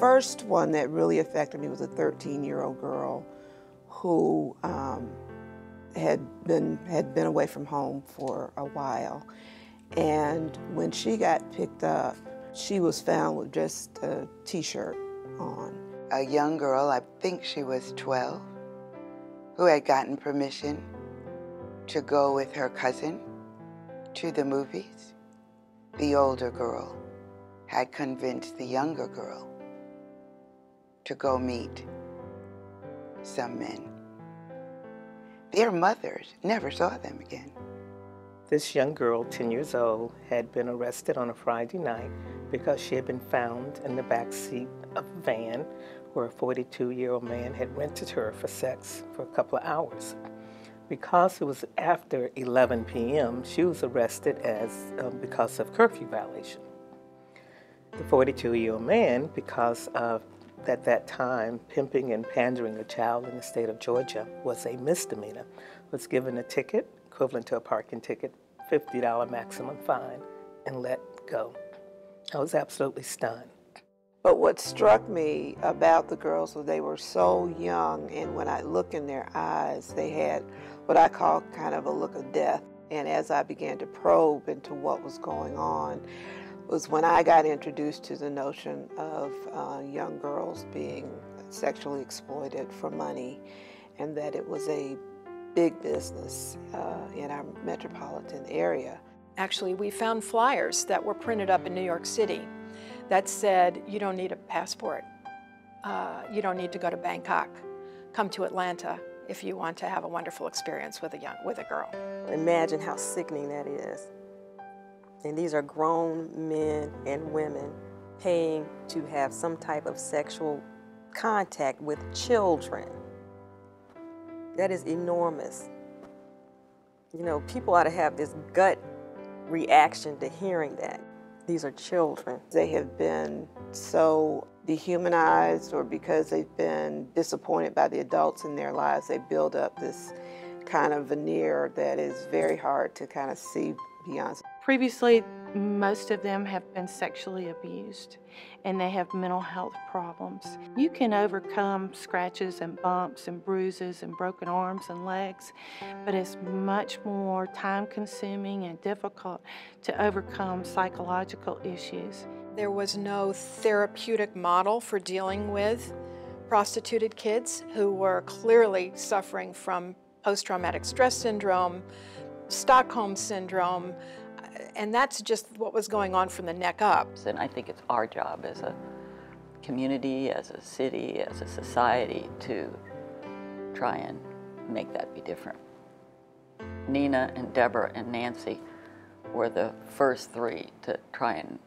first one that really affected me was a 13-year-old girl who had been away from home for a while. And when she got picked up, she was found with just a t-shirt on. A young girl, I think she was 12, who had gotten permission to go with her cousin to the movies. The older girl had convinced the younger girl to go meet some men. Their mothers never saw them again. This young girl, 10 years old, had been arrested on a Friday night because she had been found in the back seat of a van where a 42-year-old man had rented her for sex for a couple of hours. Because it was after 11 p.m., she was arrested because of curfew violation. The 42-year-old man, because of at that time pimping and pandering a child in the state of Georgia was a misdemeanor, was given a ticket equivalent to a parking ticket, $50 maximum fine, and let go. I was absolutely stunned. But what struck me about the girls was they were so young, and when I look in their eyes, they had what I call kind of a look of death. And as I began to probe into what was going on, was when I got introduced to the notion of young girls being sexually exploited for money, and that it was a big business in our metropolitan area. Actually, we found flyers that were printed up in New York City that said, you don't need a passport, you don't need to go to Bangkok, come to Atlanta if you want to have a wonderful experience with a girl. Imagine how sickening that is. And these are grown men and women paying to have some type of sexual contact with children. That is enormous. You know, people ought to have this gut reaction to hearing that. These are children. They have been so dehumanized, or because they've been disappointed by the adults in their lives, they build up this kind of veneer that is very hard to kind of see beyond. Previously, most of them have been sexually abused, and they have mental health problems. You can overcome scratches and bumps and bruises and broken arms and legs, but it's much more time-consuming and difficult to overcome psychological issues. There was no therapeutic model for dealing with prostituted kids who were clearly suffering from post-traumatic stress syndrome, Stockholm syndrome, and that's just what was going on from the neck up. And I think it's our job as a community, as a city, as a society to try and make that be different. Nina and Deborah and Nancy were the first three to try and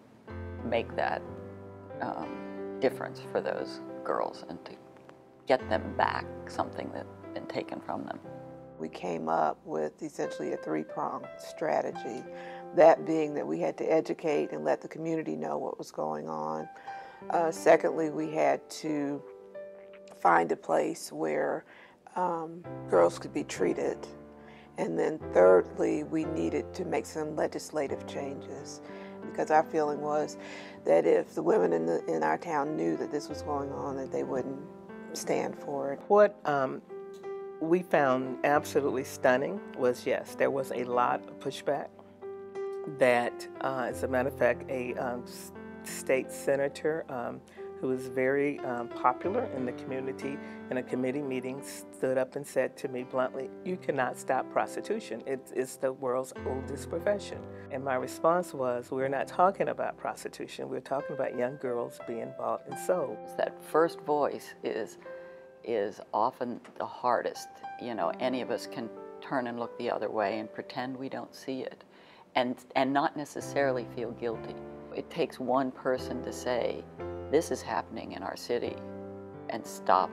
make that difference for those girls and to get them back something that had been taken from them. We came up with essentially a three-pronged strategy, that being that we had to educate and let the community know what was going on. Secondly, we had to find a place where girls could be treated. And then thirdly, we needed to make some legislative changes, because our feeling was that if the women in our town knew that this was going on, that they wouldn't stand for it. What we found absolutely stunning was, yes, there was a lot of pushback. That, as a matter of fact, a state senator who was very popular in the community in a committee meeting stood up and said to me bluntly, "You cannot stop prostitution. It's the world's oldest profession." And my response was, we're not talking about prostitution. We're talking about young girls being bought and sold. That first voice is often the hardest. You know, any of us can turn and look the other way and pretend we don't see it and not necessarily feel guilty. It takes one person to say, this is happening in our city, and stop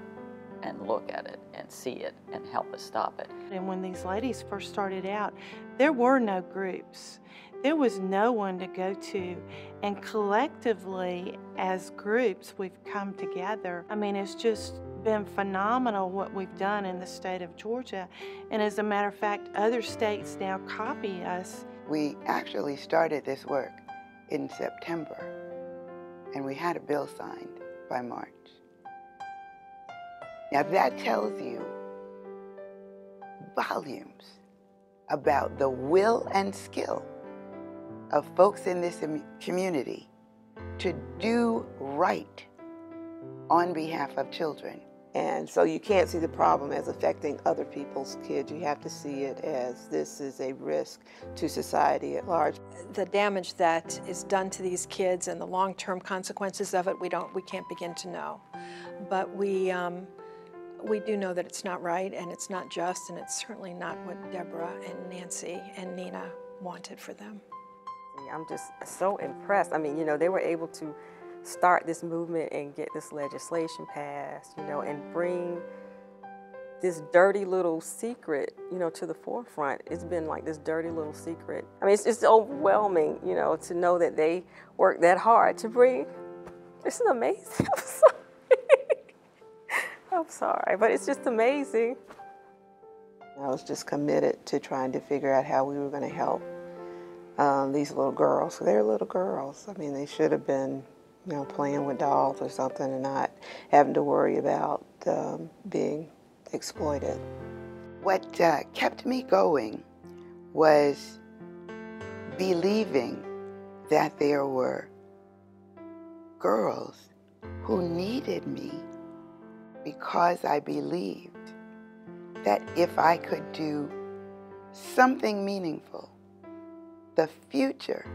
and look at it and see it and help us stop it. And when these ladies first started out, there were no groups. There was no one to go to, and collectively as groups we've come together. I mean, it's just been phenomenal what we've done in the state of Georgia, and as a matter of fact, other states now copy us. We actually started this work in September, and we had a bill signed by March. Now that tells you volumes about the will and skill of folks in this community to do right on behalf of children. And so you can't see the problem as affecting other people's kids. You have to see it as this is a risk to society at large. The damage that is done to these kids and the long-term consequences of it, we can't begin to know. But we do know that it's not right and it's not just, and it's certainly not what Deborah and Nancy and Nina wanted for them. I'm just so impressed. I mean, you know, they were able to start this movement and get this legislation passed, you know, and bring this dirty little secret, you know, to the forefront. It's been like this dirty little secret. I mean, it's just overwhelming, you know, to know that they worked that hard to bring. It's amazing. I'm sorry. I'm sorry, but it's just amazing. I was just committed to trying to figure out how we were going to help these little girls. They're little girls. I mean, they should have been, you know, playing with dolls or something and not having to worry about being exploited. What kept me going was believing that there were girls who needed me because I believed that if I could do something meaningful, the future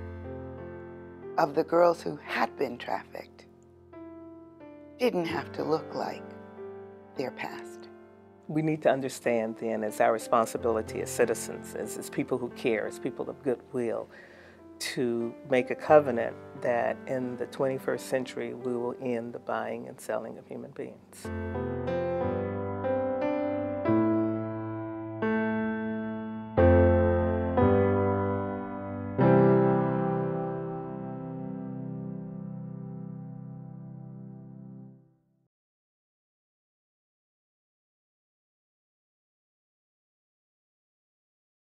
of the girls who had been trafficked didn't have to look like their past. We need to understand then, as our responsibility as citizens, as people who care, as people of goodwill, to make a covenant that in the 21st century we will end the buying and selling of human beings.